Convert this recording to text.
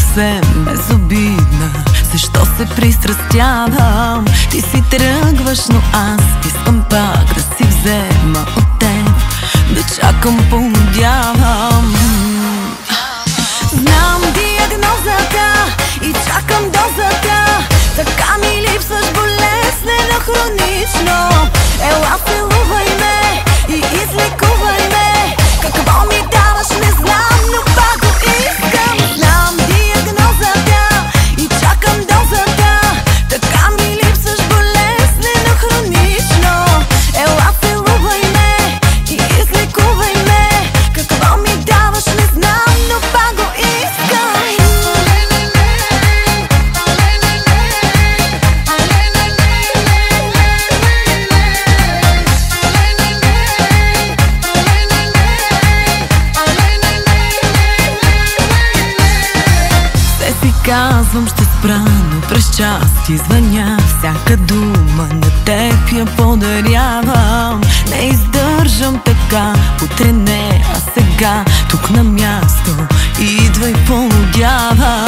съвсем безобидна. Защо се пристрастявам? Ти си тръгваш, но аз искам пак да си взема от теб, да чакам, понудявам. Знам диагнозата и чакам дозата. Така ми липсваш болезнено, хронично. Ела, целувай ме и излекувай ме. Какво ми даваш не знам, но пак го искам. Знам диагнозата и чакам дозата. Така ми липсваш болезнено, хронично. Ела, целувай ме и излекувай ме. Какво ми даваш не знам, но пак го искам. Казвам, ще спра, но през части звъня. Всяка дума на теб я подарявам. Не издържам така, утре не, а сега тук на място идвай, полудявам.